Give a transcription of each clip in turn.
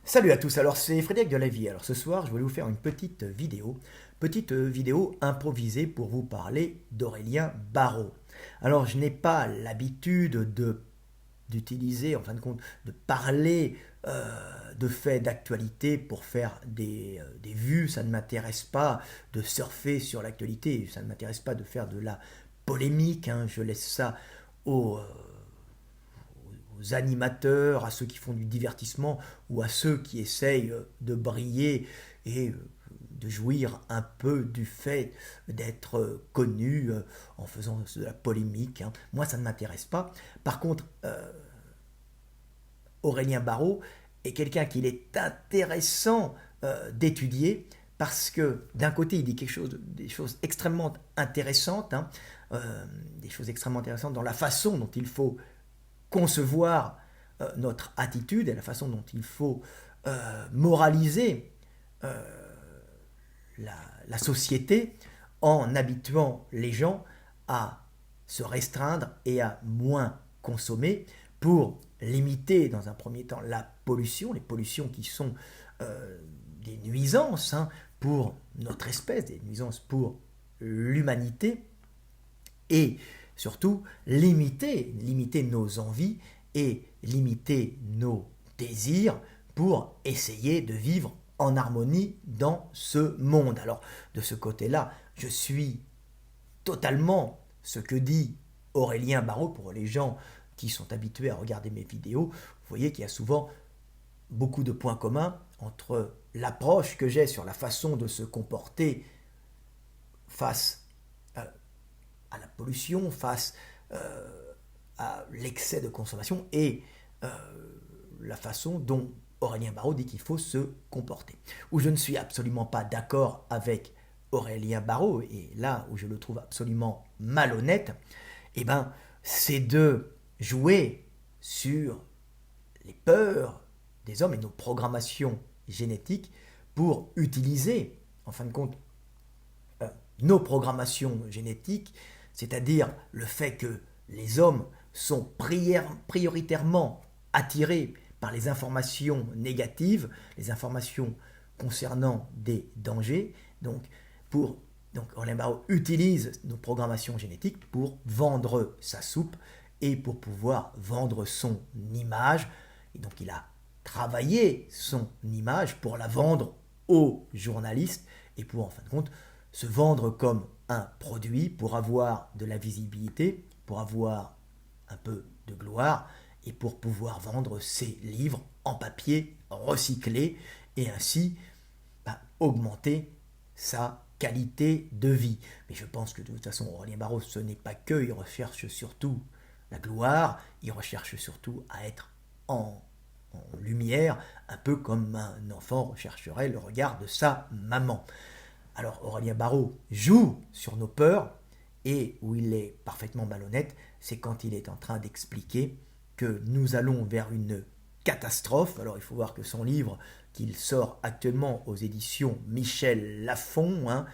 Salut à tous, alors c'est Frédéric de la Vie. Alors ce soir, je voulais vous faire une petite vidéo improvisée pour vous parler d'Aurélien Barraud. Alors je n'ai pas l'habitude d'utiliser, en fin de compte, de parler de faits d'actualité pour faire des vues, ça ne m'intéresse pas de surfer sur l'actualité, ça ne m'intéresse pas de faire de la polémique, hein. Je laisse ça aux, aux animateurs, à ceux qui font du divertissement ou à ceux qui essayent de briller et de jouir un peu du fait d'être connu en faisant de la polémique, hein. Moi, ça ne m'intéresse pas. Par contre, Aurélien Barraud est quelqu'un qu'il est intéressant d'étudier parce que d'un côté, il dit des choses extrêmement intéressantes, hein, des choses extrêmement intéressantes dans la façon dont il faut concevoir notre attitude et la façon dont il faut moraliser la, la société en habituant les gens à se restreindre et à moins consommer pour limiter dans un premier temps la pollution, les pollutions qui sont des nuisances, hein, pour notre espèce, des nuisances pour l'humanité, et surtout limiter nos envies et limiter nos désirs pour essayer de vivre en harmonie dans ce monde. Alors de ce côté-là, je suis totalement ce que dit Aurélien Barraud. Pour les gens qui sont habitués à regarder mes vidéos, vous voyez qu'il y a souvent beaucoup de points communs entre l'approche que j'ai sur la façon de se comporter face à la pollution, face à l'excès de consommation et euh, la façon dont Aurélien Barraud dit qu'il faut se comporter. Où je ne suis absolument pas d'accord avec Aurélien Barraud, et là où je le trouve absolument malhonnête, eh ben, c'est de jouer sur les peurs des hommes et nos programmations génétiques pour utiliser, en fin de compte, nos programmations génétiques, c'est-à-dire le fait que les hommes sont prioritairement attirés par les informations négatives, les informations concernant des dangers. Donc Roland Barrow utilise nos programmations génétiques pour vendre sa soupe et pour pouvoir vendre son image. Et donc il a travaillé son image pour la vendre aux journalistes et pour en fin de compte se vendre comme un produit pour avoir de la visibilité, pour avoir un peu de gloire et pour pouvoir vendre ses livres en papier recyclé et ainsi augmenter sa qualité de vie. Mais je pense que de toute façon, Aurélien Barraud, ce n'est pas que, il recherche surtout la gloire, il recherche surtout à être en lumière, un peu comme un enfant rechercherait le regard de sa maman. Alors Aurélien Barraud joue sur nos peurs, et où il est parfaitement malhonnête, c'est quand il est en train d'expliquer que nous allons vers une catastrophe. Alors il faut voir que son livre qu'il sort actuellement aux éditions Michel Lafon, hein,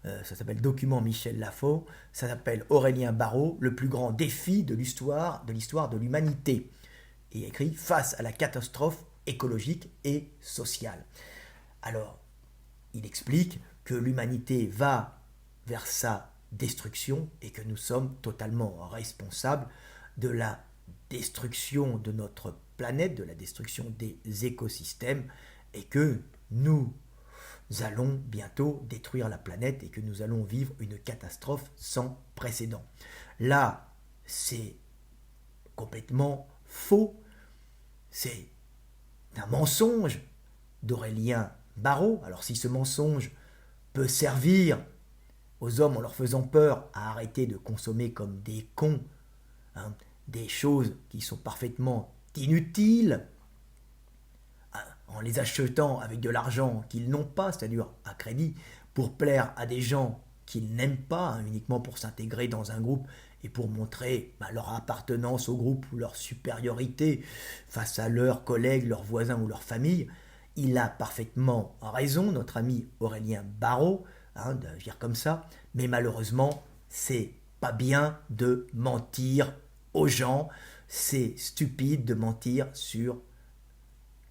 ça s'appelle Document Michel Lafon, ça s'appelle Aurélien Barraud, le plus grand défi de l'histoire de l'humanité. Et écrit face à la catastrophe écologique et sociale. Alors, il explique que l'humanité va vers sa destruction et que nous sommes totalement responsables de la destruction de notre planète, de la destruction des écosystèmes et que nous allons bientôt détruire la planète et que nous allons vivre une catastrophe sans précédent. Là, c'est complètement faux, c'est un mensonge d'Aurélien Barraud. Alors si ce mensonge peut servir aux hommes en leur faisant peur à arrêter de consommer comme des cons, hein, des choses qui sont parfaitement inutiles, hein, en les achetant avec de l'argent qu'ils n'ont pas, c'est-à-dire à crédit, pour plaire à des gens qu'ils n'aiment pas, hein, uniquement pour s'intégrer dans un groupe et pour montrer leur appartenance au groupe ou leur supériorité face à leurs collègues, leurs voisins ou leur famille. Il a parfaitement raison, notre ami Aurélien Barraud, hein, de dire comme ça, mais malheureusement, c'est pas bien de mentir aux gens, c'est stupide de mentir sur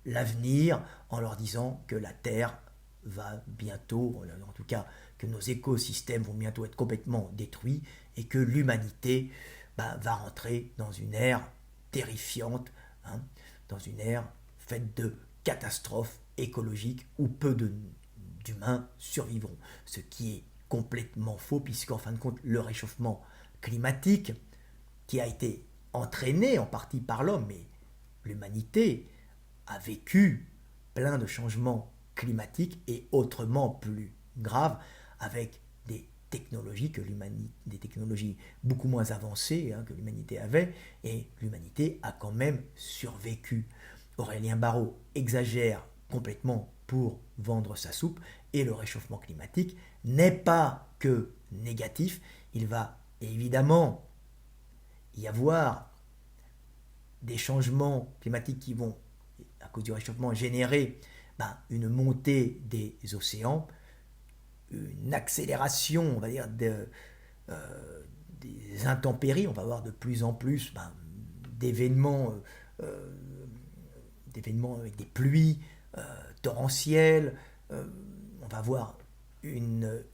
l'avenir en leur disant que la Terre va bientôt, en tout cas que nos écosystèmes vont bientôt être complètement détruits et que l'humanité va rentrer dans une ère terrifiante, hein, dans une ère faite de catastrophes écologiques où peu d'humains survivront. Ce qui est complètement faux puisqu'en fin de compte le réchauffement climatique qui a été entraîné en partie par l'homme, mais l'humanité a vécu plein de changements climatiques et autrement plus graves avec des technologies beaucoup moins avancées que l'humanité avait, et l'humanité a quand même survécu. Aurélien Barraud exagère complètement pour vendre sa soupe, et le réchauffement climatique n'est pas que négatif, il va évidemment y avoir des changements climatiques qui vont, à cause du réchauffement, générer une montée des océans, une accélération, on va dire, des intempéries. On va avoir de plus en plus d'événements, avec des pluies torrentielles. On va avoir une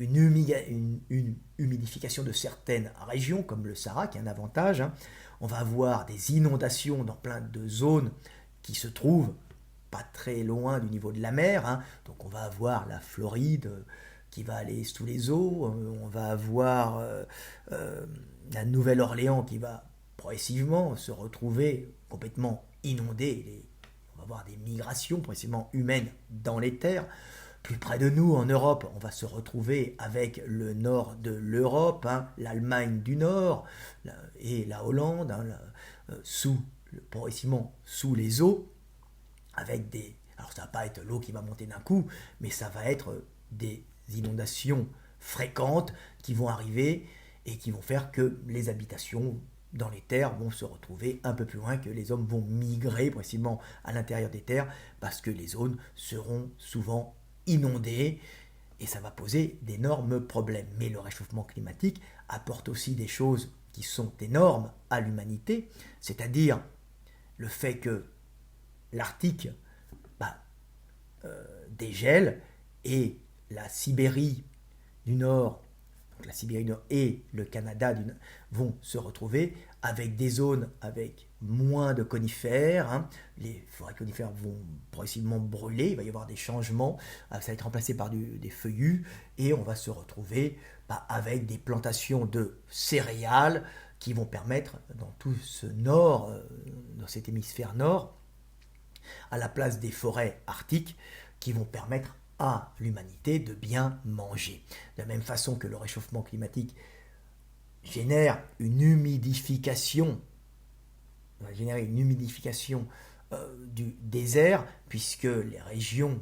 humidification de certaines régions, comme le Sahara, qui est un avantage. On va avoir des inondations dans plein de zones qui se trouvent pas très loin du niveau de la mer. Donc on va avoir la Floride qui va aller sous les eaux. On va avoir la Nouvelle-Orléans qui va progressivement se retrouver complètement inondée. On va avoir des migrations progressivement humaines dans les terres. Plus près de nous, en Europe, on va se retrouver avec le nord de l'Europe, l'Allemagne du Nord et la Hollande, progressivement sous les eaux, avec alors ça va pas être l'eau qui va monter d'un coup, mais ça va être des inondations fréquentes qui vont arriver et qui vont faire que les habitations dans les terres vont se retrouver un peu plus loin, que les hommes vont migrer progressivement à l'intérieur des terres parce que les zones seront souvent inondées et ça va poser d'énormes problèmes. Mais le réchauffement climatique apporte aussi des choses qui sont énormes à l'humanité, c'est-à-dire le fait que l'Arctique dégèle et la Sibérie du Nord, donc la Sibérie du Nord et le Canada vont se retrouver avec des zones avec moins de conifères. Les forêts conifères vont progressivement brûler, il va y avoir des changements, ça va être remplacé par des feuillus et on va se retrouver avec des plantations de céréales qui vont permettre dans tout ce nord, dans cet hémisphère nord, à la place des forêts arctiques qui vont permettre à l'humanité de bien manger. De la même façon que le réchauffement climatique génère une humidification, va générer une humidification du désert, puisque les régions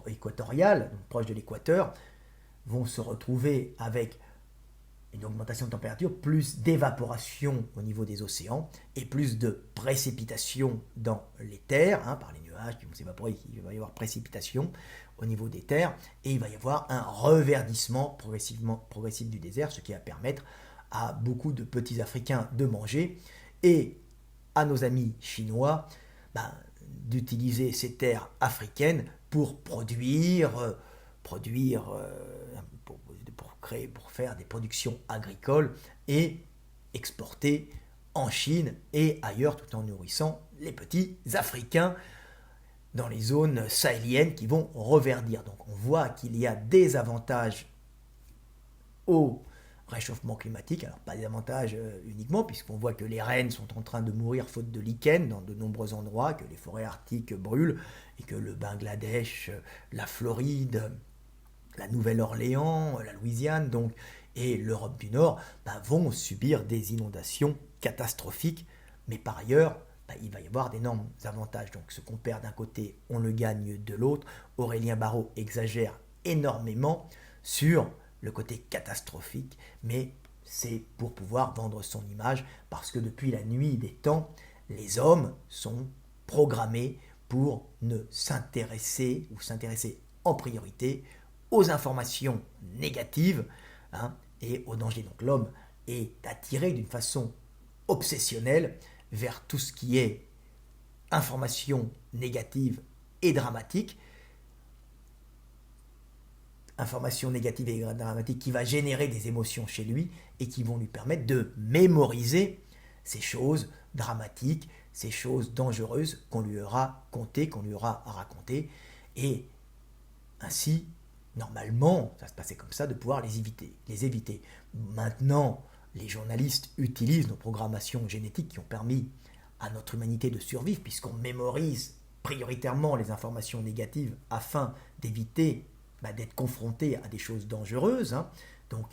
équatoriales, donc proches de l'équateur, vont se retrouver avec une augmentation de température, plus d'évaporation au niveau des océans et plus de précipitations dans les terres, par les nuages qui vont s'évaporer, il va y avoir précipitation au niveau des terres, et il va y avoir un reverdissement progressif du désert, ce qui va permettre à beaucoup de petits Africains de manger, et à nos amis chinois d'utiliser ces terres africaines pour produire pour faire des productions agricoles et exporter en Chine et ailleurs, tout en nourrissant les petits Africains dans les zones sahéliennes qui vont reverdir. Donc on voit qu'il y a des avantages au réchauffement climatique, alors pas des avantages uniquement, puisqu'on voit que les rennes sont en train de mourir faute de lichen dans de nombreux endroits, que les forêts arctiques brûlent, et que le Bangladesh, la Floride, la Nouvelle-Orléans, la Louisiane donc, et l'Europe du Nord vont subir des inondations catastrophiques, mais par ailleurs, il va y avoir d'énormes avantages. Donc ce qu'on perd d'un côté, on le gagne de l'autre. Aurélien Barraud exagère énormément sur le côté catastrophique, mais c'est pour pouvoir vendre son image, parce que depuis la nuit des temps, les hommes sont programmés pour ne s'intéresser en priorité aux informations négatives et aux dangers. Donc l'homme est attiré d'une façon obsessionnelle vers tout ce qui est information négative et dramatique, information négative et dramatique qui va générer des émotions chez lui et qui vont lui permettre de mémoriser ces choses dramatiques, ces choses dangereuses qu'on lui aura contées, qu'on lui aura racontées, et ainsi, normalement, ça se passait comme ça, de pouvoir les éviter. Maintenant, les journalistes utilisent nos programmations génétiques qui ont permis à notre humanité de survivre, puisqu'on mémorise prioritairement les informations négatives afin d'éviter d'être confronté à des choses dangereuses. Donc,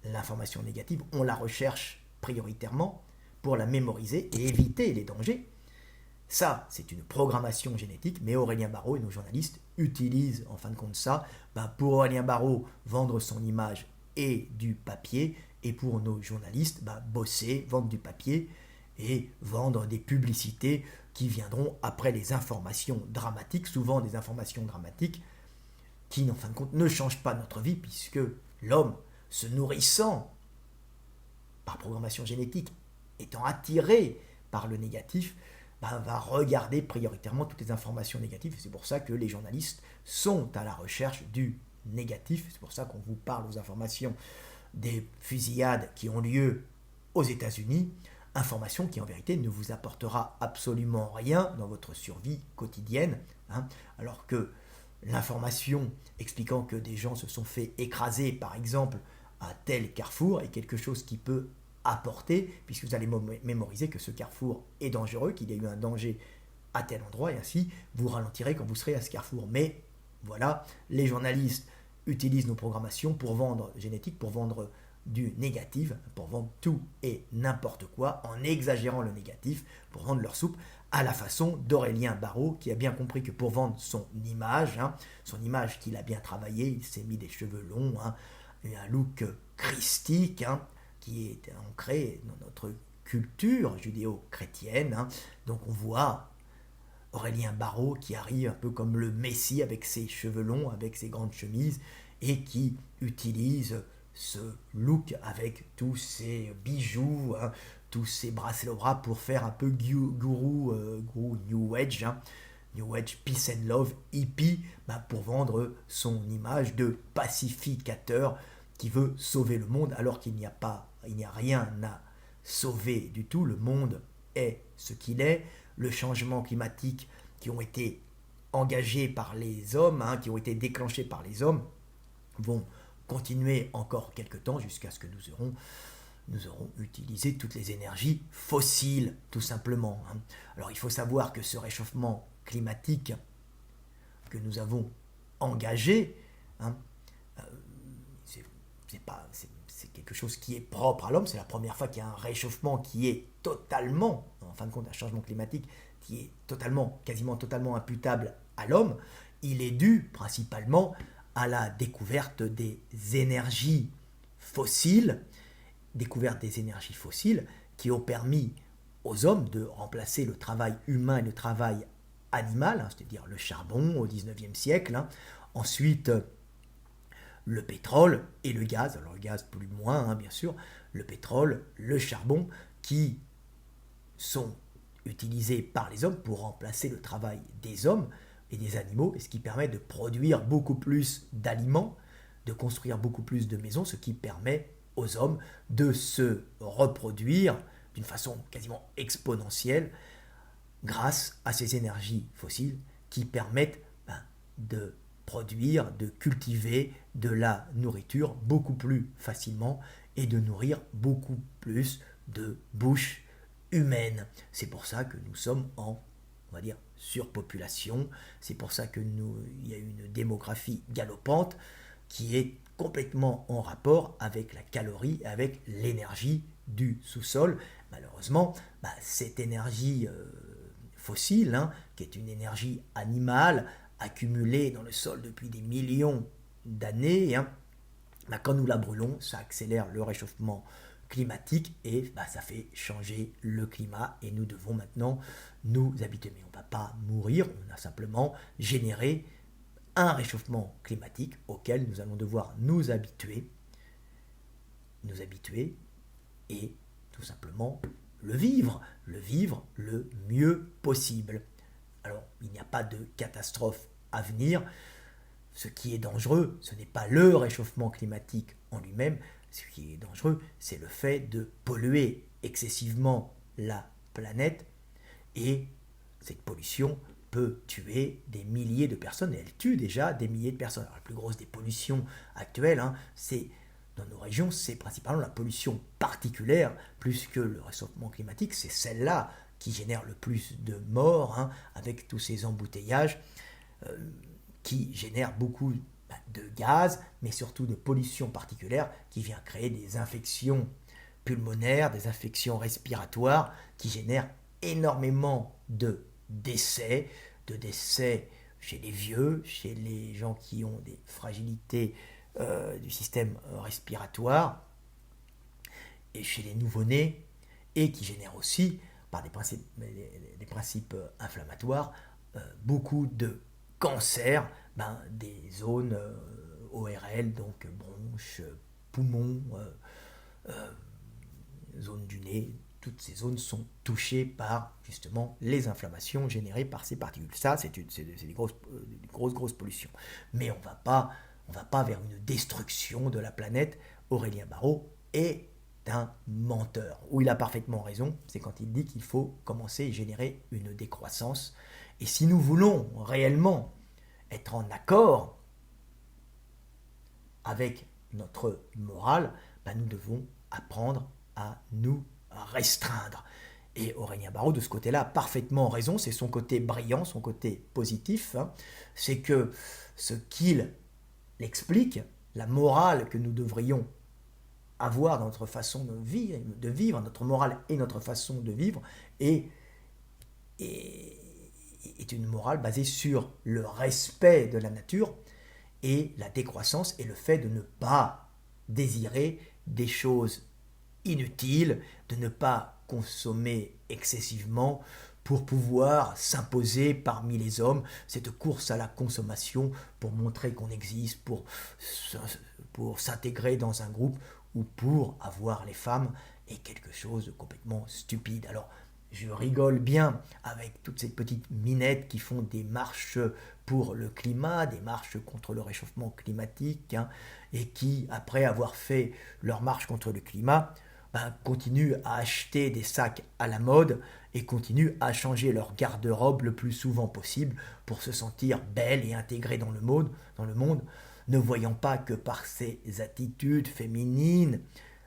l'information négative, on la recherche prioritairement pour la mémoriser et éviter les dangers. Ça, c'est une programmation génétique, mais Aurélien Barraud et nos journalistes utilisent en fin de compte ça pour Aurélien Barraud vendre son image et du papier, et pour nos journalistes bosser, vendre du papier et vendre des publicités qui viendront après les informations dramatiques, souvent des informations dramatiques qui en fin de compte ne changent pas notre vie, puisque l'homme, se nourrissant par programmation génétique, étant attiré par le négatif, va regarder prioritairement toutes les informations négatives. C'est pour ça que les journalistes sont à la recherche du négatif. C'est pour ça qu'on vous parle aux informations des fusillades qui ont lieu aux États-Unis, information qui en vérité ne vous apportera absolument rien dans votre survie quotidienne, alors que l'information expliquant que des gens se sont fait écraser, par exemple, à tel carrefour, est quelque chose qui peut apporter, puisque vous allez mémoriser que ce carrefour est dangereux, qu'il y a eu un danger à tel endroit, et ainsi vous ralentirez quand vous serez à ce carrefour. Mais voilà, les journalistes utilisent nos programmations pour vendre génétique, pour vendre du négatif, pour vendre tout et n'importe quoi, en exagérant le négatif, pour vendre leur soupe, à la façon d'Aurélien Barraud, qui a bien compris que pour vendre son image qu'il a bien travaillé, il s'est mis des cheveux longs, un look christique, qui est ancré dans notre culture judéo-chrétienne. Donc on voit Aurélien Barraud qui arrive un peu comme le Messie avec ses cheveux longs, avec ses grandes chemises, et qui utilise ce look avec tous ses bijoux, tous ses bracelets au bras pour faire un peu gourou New Age, New Age Peace and Love hippie, pour vendre son image de pacificateur qui veut sauver le monde, alors qu'il n'y a rien à sauver du tout. Le monde est ce qu'il est. Le changement climatique qui ont été engagés par les hommes, qui ont été déclenchés par les hommes, vont continuer encore quelques temps jusqu'à ce que nous aurons utilisé toutes les énergies fossiles, tout simplement. Alors il faut savoir que ce réchauffement climatique que nous avons engagé, c'est quelque chose qui est propre à l'homme. C'est la première fois qu'il y a un réchauffement qui est totalement, en fin de compte, un changement climatique qui est quasiment totalement imputable à l'homme. Il est dû principalement à la découverte des énergies fossiles, qui ont permis aux hommes de remplacer le travail humain et le travail animal, c'est-à-dire le charbon au XIXe siècle. Ensuite, le pétrole et le gaz, alors le gaz plus ou moins, bien sûr, le pétrole, le charbon, qui sont utilisés par les hommes pour remplacer le travail des hommes et des animaux, et ce qui permet de produire beaucoup plus d'aliments, de construire beaucoup plus de maisons, ce qui permet aux hommes de se reproduire d'une façon quasiment exponentielle grâce à ces énergies fossiles qui permettent de produire, de cultiver de la nourriture beaucoup plus facilement et de nourrir beaucoup plus de bouches humaines. C'est pour ça que nous sommes en, on va dire, surpopulation. C'est pour ça il y a une démographie galopante qui est complètement en rapport avec la calorie, avec l'énergie du sous-sol. Malheureusement, cette énergie fossile, qui est une énergie animale, accumulée dans le sol depuis des millions d'années, quand nous la brûlons, ça accélère le réchauffement climatique et ça fait changer le climat et nous devons maintenant nous habituer. Mais on ne va pas mourir, on a simplement généré un réchauffement climatique auquel nous allons devoir nous habituer et tout simplement le vivre le mieux possible. Alors, il n'y a pas de catastrophe à venir. Ce qui est dangereux, ce n'est pas le réchauffement climatique en lui-même, ce qui est dangereux, c'est le fait de polluer excessivement la planète, et cette pollution peut tuer des milliers de personnes, et elle tue déjà des milliers de personnes. Alors, la plus grosse des pollutions actuelles, c'est dans nos régions, c'est principalement la pollution particulière, plus que le réchauffement climatique, c'est celle-là qui génère le plus de morts, avec tous ces embouteillages, qui génère beaucoup de gaz, mais surtout de pollution particulière, qui vient créer des infections pulmonaires, des infections respiratoires, qui génèrent énormément de décès chez les vieux, chez les gens qui ont des fragilités du système respiratoire, et chez les nouveau-nés, et qui génèrent aussi, par des principes inflammatoires, beaucoup de cancers des zones ORL, donc bronches, poumons, zone du nez. Toutes ces zones sont touchées par justement les inflammations générées par ces particules. Ça, c'est des grosses pollutions. Mais on va pas vers une destruction de la planète. Aurélien Barrot est un menteur. Où il a parfaitement raison, c'est quand il dit qu'il faut commencer à générer une décroissance. Et si nous voulons réellement être en accord avec notre morale, nous devons apprendre à nous restreindre. Et Aurélien Barrot, de ce côté-là, a parfaitement raison, c'est son côté brillant, son côté positif, c'est que ce qu'il explique, la morale que nous devrions avoir dans notre façon de vivre, notre morale et notre façon de vivre, est une morale basée sur le respect de la nature et la décroissance et le fait de ne pas désirer des choses inutiles, de ne pas consommer excessivement pour pouvoir s'imposer parmi les hommes, cette course à la consommation pour montrer qu'on existe, pour s'intégrer dans un groupe ou pour avoir les femmes, est quelque chose de complètement stupide. Alors, je rigole bien avec toutes ces petites minettes qui font des marches pour le climat, des marches contre le réchauffement climatique, et qui, après avoir fait leur marche contre le climat, continuent à acheter des sacs à la mode et continuent à changer leur garde-robe le plus souvent possible pour se sentir belles et intégrées dans le monde, ne voyant pas que par ces attitudes féminines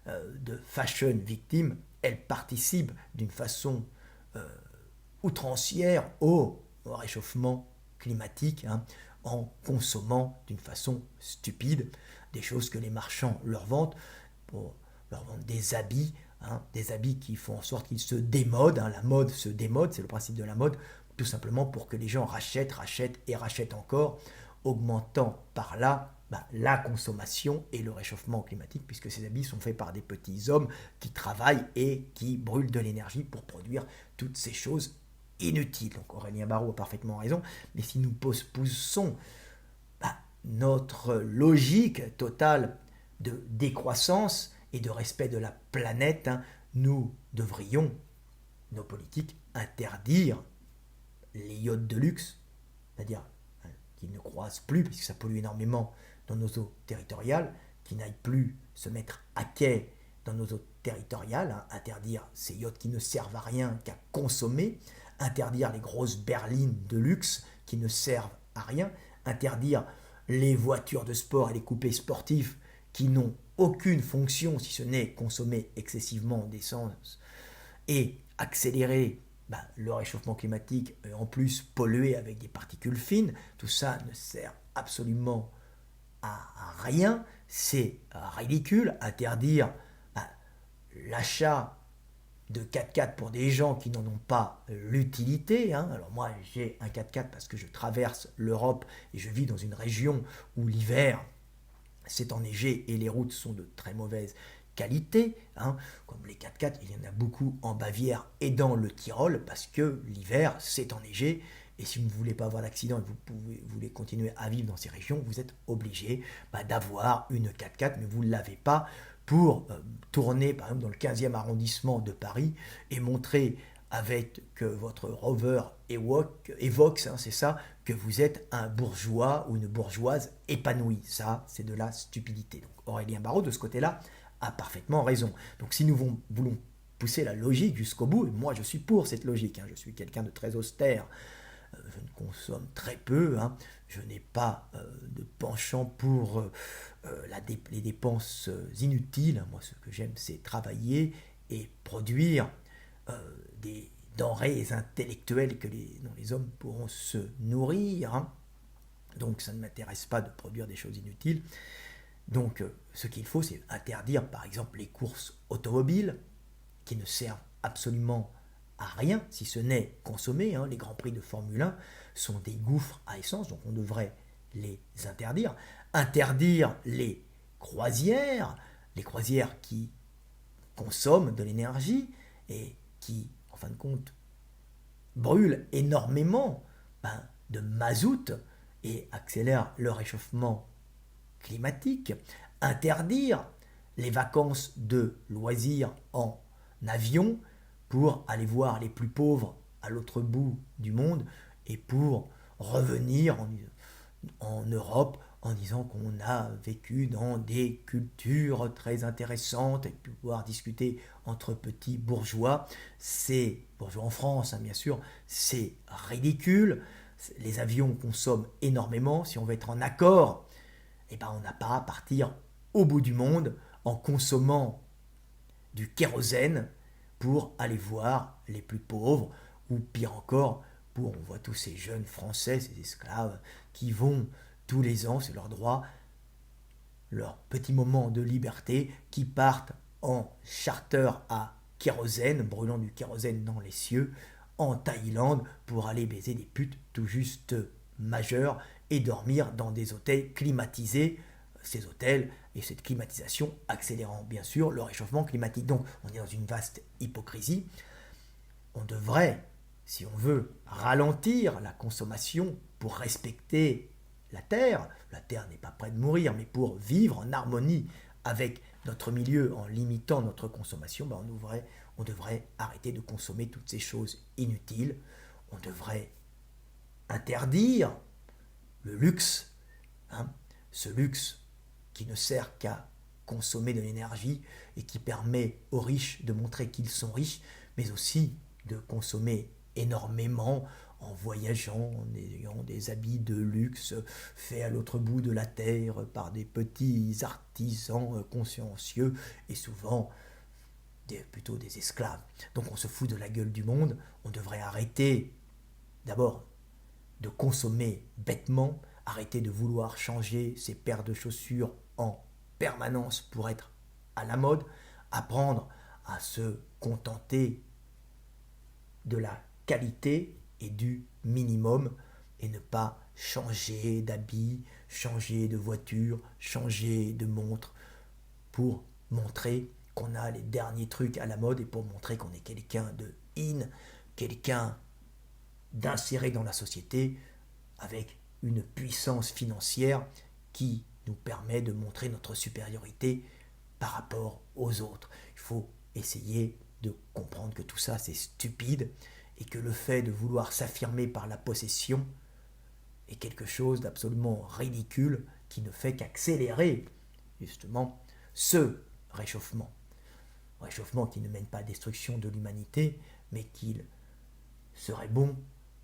de fashion victime, elles participent d'une façon outrancière au réchauffement climatique, en consommant d'une façon stupide des choses que les marchands leur vendent, pour leur vendre des habits qui font en sorte qu'ils se démodent. La mode se démode, c'est le principe de la mode, tout simplement pour que les gens rachètent et rachètent encore, augmentant par là la consommation et le réchauffement climatique, puisque ces habits sont faits par des petits hommes qui travaillent et qui brûlent de l'énergie pour produire toutes ces choses inutiles. Donc Aurélien Barrot a parfaitement raison, mais si nous poussons notre logique totale de décroissance et de respect de la planète, nous devrions, nos politiques, interdire les yachts de luxe, c'est-à-dire qu'ils ne croisent plus, puisque ça pollue énormément dans nos eaux territoriales, qu'ils n'aillent plus se mettre à quai dans nos eaux territoriales, interdire ces yachts qui ne servent à rien qu'à consommer, interdire les grosses berlines de luxe qui ne servent à rien, interdire les voitures de sport et les coupés sportifs qui n'ont aucune fonction si ce n'est consommer excessivement d'essence et accélérer le réchauffement climatique, et en plus polluer avec des particules fines. Tout ça ne sert absolument à rien, c'est ridicule. Interdire l'achat de 4x4 pour des gens qui n'en ont pas l'utilité. Alors moi j'ai un 4x4 parce que je traverse l'Europe et je vis dans une région où l'hiver c'est enneigé et les routes sont de très mauvaise qualité, comme les 4x4, il y en a beaucoup en Bavière et dans le Tyrol, parce que l'hiver c'est enneigé, et si vous ne voulez pas avoir d'accident et que vous voulez continuer à vivre dans ces régions, vous êtes obligé d'avoir une 4x4, mais vous ne l'avez pas pour tourner par exemple dans le 15e arrondissement de Paris et montrer avec que votre rover évoque, c'est ça, que vous êtes un bourgeois ou une bourgeoise épanouie. Ça, c'est de la stupidité. Donc Aurélien Barraud, de ce côté-là, a parfaitement raison. Donc si nous voulons pousser la logique jusqu'au bout, et moi je suis pour cette logique, je suis quelqu'un de très austère, je ne consomme très peu, je n'ai pas de penchant pour les dépenses inutiles. Moi ce que j'aime c'est travailler et produire des denrées intellectuelles dont les hommes pourront se nourrir. Donc ça ne m'intéresse pas de produire des choses inutiles. Donc ce qu'il faut, c'est interdire par exemple les courses automobiles qui ne servent absolument à rien, si ce n'est consommer. Les grands prix de Formule 1 sont des gouffres à essence, donc on devrait les interdire. Interdire les croisières qui consomment de l'énergie et qui, en fin de compte, brûlent énormément de mazout et accélèrent le réchauffement climatique. Interdire les vacances de loisirs en avion pour aller voir les plus pauvres à l'autre bout du monde et pour revenir en Europe en disant qu'on a vécu dans des cultures très intéressantes et pouvoir discuter entre petits bourgeois. C'est bourgeois en France, bien sûr, c'est ridicule. Les avions consomment énormément. Si on veut être en accord, on n'a pas à partir au bout du monde en consommant du kérosène pour aller voir les plus pauvres, ou pire encore, on voit tous ces jeunes Français, ces esclaves, qui vont tous les ans, c'est leur droit, leur petit moment de liberté, qui partent en charter à kérosène, brûlant du kérosène dans les cieux, en Thaïlande, pour aller baiser des putes tout juste majeures et dormir dans des hôtels climatisés, ces hôtels et cette climatisation accélérant bien sûr le réchauffement climatique. Donc on est dans une vaste hypocrisie. On devrait, si on veut, ralentir la consommation pour respecter la Terre n'est pas prête de mourir, mais pour vivre en harmonie avec notre milieu en limitant notre consommation, on devrait arrêter de consommer toutes ces choses inutiles. On devrait interdire le luxe, ce luxe qui ne sert qu'à consommer de l'énergie et qui permet aux riches de montrer qu'ils sont riches, mais aussi de consommer énormément en voyageant, en ayant des habits de luxe faits à l'autre bout de la terre par des petits artisans consciencieux et souvent plutôt des esclaves. Donc on se fout de la gueule du monde. On devrait arrêter d'abord de consommer bêtement, arrêter de vouloir changer ses paires de chaussures en permanence pour être à la mode, apprendre à se contenter de la qualité et du minimum et ne pas changer d'habit, changer de voiture, changer de montre pour montrer qu'on a les derniers trucs à la mode et pour montrer qu'on est quelqu'un de quelqu'un d'inséré dans la société avec une puissance financière qui nous permet de montrer notre supériorité par rapport aux autres. Il faut essayer de comprendre que tout ça c'est stupide et que le fait de vouloir s'affirmer par la possession est quelque chose d'absolument ridicule qui ne fait qu'accélérer justement ce réchauffement. Réchauffement qui ne mène pas à la destruction de l'humanité, mais qu'il serait bon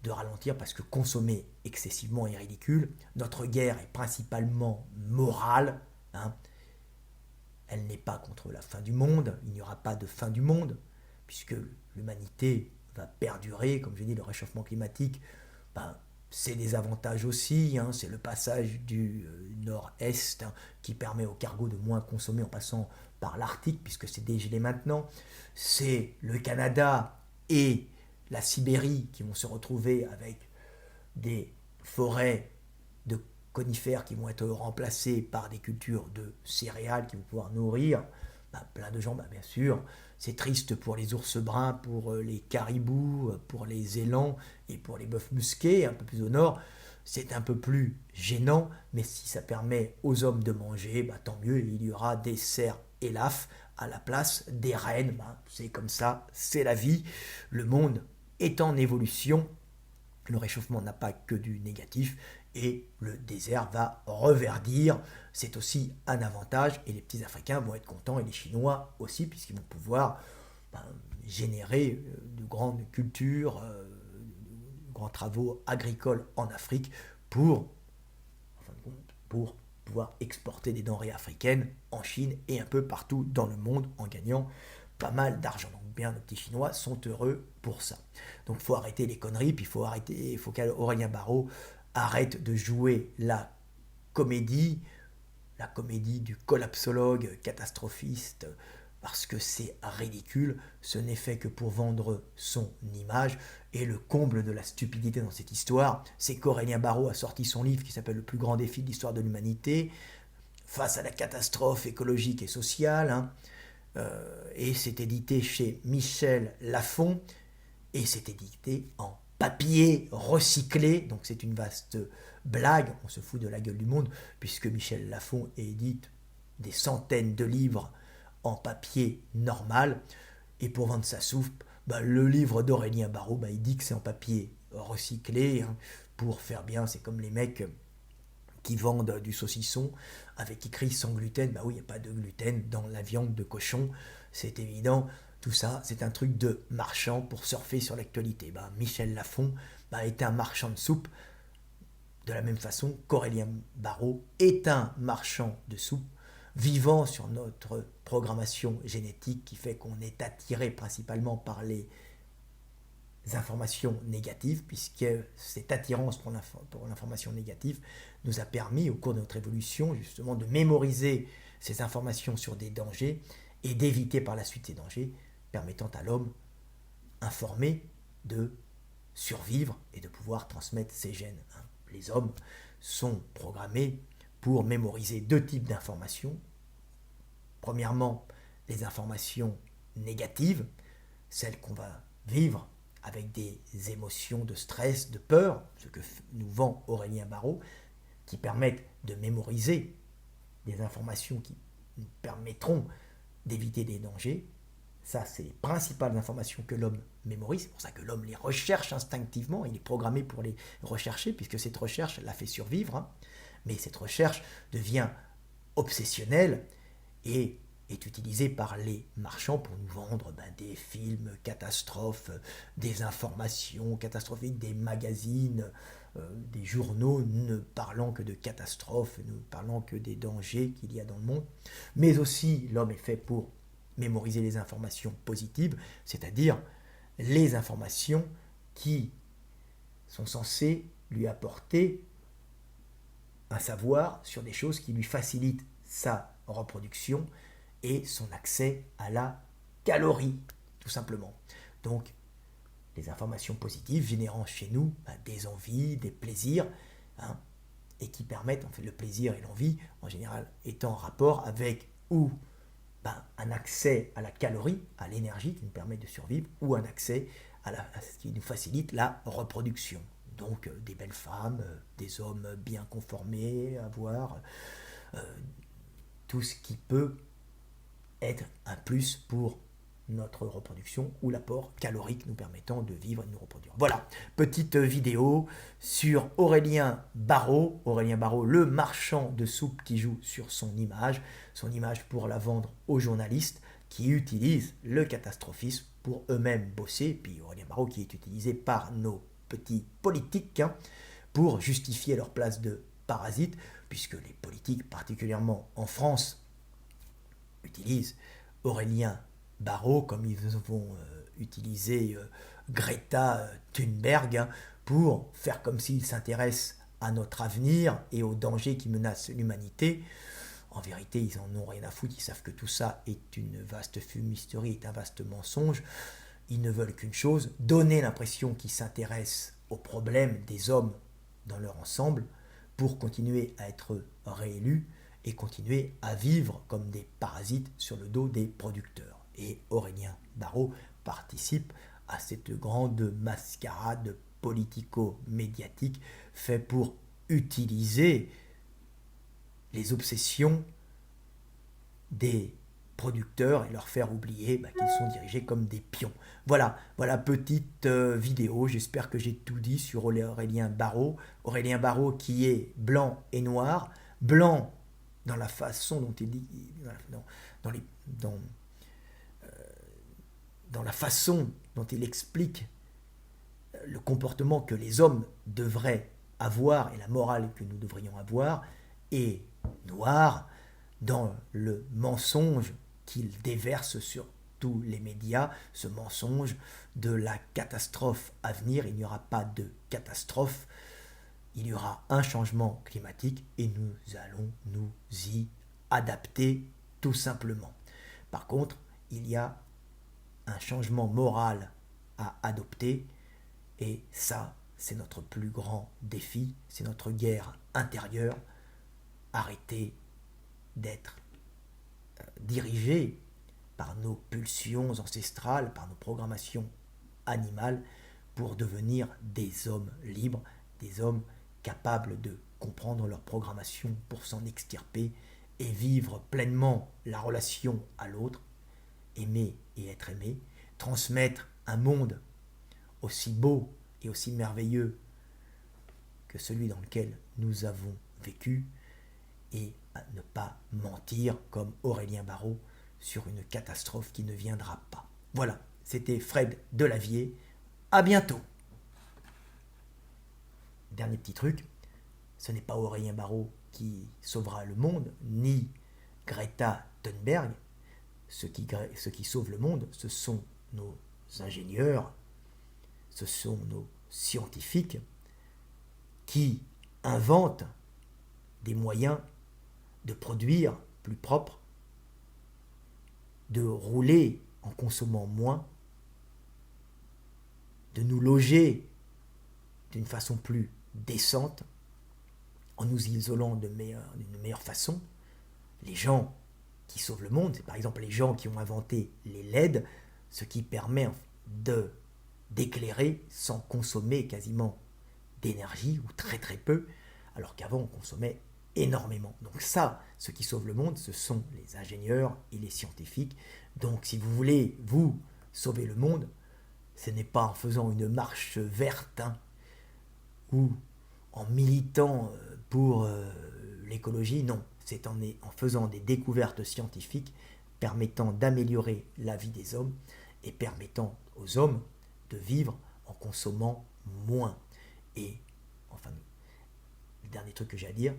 de ralentir parce que consommer excessivement est ridicule. Notre guerre est principalement morale. Elle n'est pas contre la fin du monde. Il n'y aura pas de fin du monde puisque l'humanité va perdurer. Comme je dis, le réchauffement climatique, c'est des avantages aussi. C'est le passage du nord-est qui permet aux cargos de moins consommer en passant par l'Arctique puisque c'est dégelé maintenant. C'est le Canada et la Sibérie qui vont se retrouver avec des forêts de conifères qui vont être remplacées par des cultures de céréales qui vont pouvoir nourrir plein de gens, bien sûr. C'est triste pour les ours bruns, pour les caribous, pour les élans et pour les bœufs musqués un peu plus au nord. c'est un peu plus gênant, mais si ça permet aux hommes de manger, tant mieux, il y aura des cerfs et laf à la place des rennes. C'est comme ça, c'est la vie. Le monde est en évolution. Le réchauffement n'a pas que du négatif et le désert va reverdir. C'est aussi un avantage et les petits Africains vont être contents et les Chinois aussi puisqu'ils vont pouvoir générer de grandes cultures, de grands travaux agricoles en Afrique pour, en fin de compte, pour pouvoir exporter des denrées africaines en Chine et un peu partout dans le monde en gagnant pas mal d'argent. Donc bien, nos petits Chinois sont heureux pour ça. Donc il faut arrêter les conneries, puis il faut qu'Aurélien Barraud arrête de jouer la comédie du collapsologue catastrophiste, parce que c'est ridicule, ce n'est fait que pour vendre son image, et le comble de la stupidité dans cette histoire, c'est qu'Aurélien Barraud a sorti son livre qui s'appelle Le plus grand défi de l'histoire de l'humanité, face à la catastrophe écologique et sociale, et c'est édité chez Michel Lafon, et c'est édité en papier recyclé, donc c'est une vaste blague, on se fout de la gueule du monde, puisque Michel Lafon édite des centaines de livres en papier normal, et pour vendre sa soupe, le livre d'Aurélien Barraud, il dit que c'est en papier recyclé, pour faire bien, c'est comme les mecs qui vendent du saucisson avec écrit sans gluten, oui, il n'y a pas de gluten dans la viande de cochon, c'est évident. Tout ça, c'est un truc de marchand pour surfer sur l'actualité. Michel Lafon est un marchand de soupe, de la même façon qu'Aurélien Barraud est un marchand de soupe, vivant sur notre programmation génétique qui fait qu'on est attiré principalement par les informations négatives, puisque cette attirance pour l'information négative nous a permis, au cours de notre évolution, justement, de mémoriser ces informations sur des dangers et d'éviter par la suite ces dangers, permettant à l'homme informé de survivre et de pouvoir transmettre ses gènes. Les hommes sont programmés pour mémoriser deux types d'informations. Premièrement, les informations négatives, celles qu'on va vivre avec des émotions de stress, de peur, ce que nous vend Aurélien Barraud, qui permettent de mémoriser des informations qui nous permettront d'éviter des dangers. Ça, c'est les principales informations que l'homme mémorise. C'est pour ça que l'homme les recherche instinctivement. Il est programmé pour les rechercher, puisque cette recherche l'a fait survivre. Mais cette recherche devient obsessionnelle et est utilisée par les marchands pour nous vendre des films catastrophes, des informations catastrophiques, des magazines, des journaux ne parlant que de catastrophes, ne parlant que des dangers qu'il y a dans le monde. Mais aussi, l'homme est fait pour mémoriser les informations positives, c'est-à-dire les informations qui sont censées lui apporter un savoir sur des choses qui lui facilitent sa reproduction et son accès à la calorie, tout simplement. Donc, les informations positives générant chez nous des envies, des plaisirs, et qui permettent, en fait, le plaisir et l'envie, en général, étant en rapport avec ou un accès à la calorie, à l'énergie qui nous permet de survivre, ou un accès à ce qui nous facilite la reproduction. Donc des belles femmes, des hommes bien conformés, avoir tout ce qui peut être un plus pour notre reproduction ou l'apport calorique nous permettant de vivre et de nous reproduire. Voilà, petite vidéo sur Aurélien Barraud, le marchand de soupe qui joue sur son image pour la vendre aux journalistes qui utilisent le catastrophisme pour eux-mêmes bosser, puis Aurélien Barraud qui est utilisé par nos petits politiques pour justifier leur place de parasites, puisque les politiques, particulièrement en France, utilisent Aurélien Barraud, comme ils vont utiliser Greta Thunberg, pour faire comme s'ils s'intéressent à notre avenir et aux dangers qui menacent l'humanité. En vérité, ils en ont rien à foutre, ils savent que tout ça est une vaste fumisterie, est un vaste mensonge. Ils ne veulent qu'une chose, donner l'impression qu'ils s'intéressent aux problèmes des hommes dans leur ensemble pour continuer à être réélus et continuer à vivre comme des parasites sur le dos des producteurs. Et Aurélien Barraud participe à cette grande mascarade politico-médiatique fait pour utiliser les obsessions des producteurs et leur faire oublier qu'ils sont dirigés comme des pions. Voilà, petite vidéo, j'espère que j'ai tout dit sur Aurélien Barraud. Aurélien Barraud qui est blanc et noir, blanc dans la façon dont il dit, dans la façon dont il explique le comportement que les hommes devraient avoir et la morale que nous devrions avoir, et noir dans le mensonge qu'il déverse sur tous les médias, ce mensonge de la catastrophe à venir. Il n'y aura pas de catastrophe, il y aura un changement climatique et nous allons nous y adapter tout simplement. Par contre, il y a un changement moral à adopter et ça, c'est notre plus grand défi, c'est notre guerre intérieure. Arrêter d'être dirigé par nos pulsions ancestrales, par nos programmations animales, pour devenir des hommes libres, des hommes capables de comprendre leur programmation pour s'en extirper et vivre pleinement la relation à l'autre, aimer et être aimé, transmettre un monde aussi beau et aussi merveilleux que celui dans lequel nous avons vécu, et à ne pas mentir comme Aurélien Barraud sur une catastrophe qui ne viendra pas. Voilà, c'était Fred Delavier. À bientôt. Dernier petit truc, ce n'est pas Aurélien Barraud qui sauvera le monde, ni Greta Thunberg. Ce qui sauve le monde, ce sont nos ingénieurs, ce sont nos scientifiques qui inventent des moyens de produire plus propre, de rouler en consommant moins, de nous loger d'une façon plus décente, en nous isolant d'une meilleure façon. Les gens qui sauvent le monde, c'est par exemple les gens qui ont inventé les LED, ce qui permet d'éclairer sans consommer quasiment d'énergie, ou très très peu, alors qu'avant on consommait énormément. Donc ça, ce qui sauve le monde, ce sont les ingénieurs et les scientifiques. Donc si vous voulez, vous, sauver le monde, ce n'est pas en faisant une marche verte, ou en militant pour l'écologie, non. C'est en faisant des découvertes scientifiques permettant d'améliorer la vie des hommes et permettant aux hommes de vivre en consommant moins. Et enfin, le dernier truc que j'ai à dire,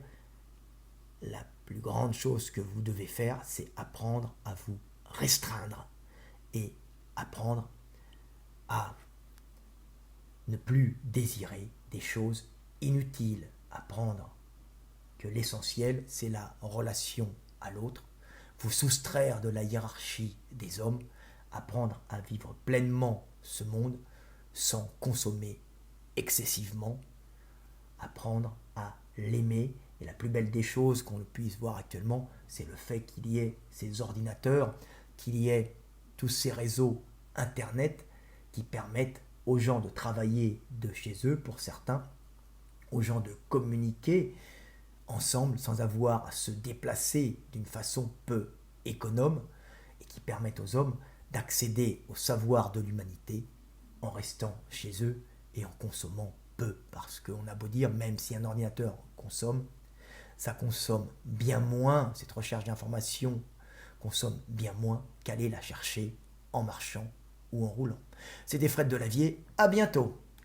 la plus grande chose que vous devez faire, c'est apprendre à vous restreindre et apprendre à ne plus désirer des choses inutiles, apprendre que l'essentiel, c'est la relation à l'autre, vous soustraire de la hiérarchie des hommes, apprendre à vivre pleinement ce monde sans consommer excessivement, apprendre à l'aimer. Et la plus belle des choses qu'on puisse voir actuellement, c'est le fait qu'il y ait ces ordinateurs, qu'il y ait tous ces réseaux Internet qui permettent aux gens de travailler de chez eux, pour certains, aux gens de communiquer ensemble sans avoir à se déplacer d'une façon peu économe, et qui permettent aux hommes d'accéder au savoir de l'humanité en restant chez eux et en consommant peu. Parce qu'on a beau dire, même si un ordinateur consomme, ça consomme bien moins, cette recherche d'information consomme bien moins qu'aller la chercher en marchant ou en roulant. C'était Fred Delavier, à bientôt.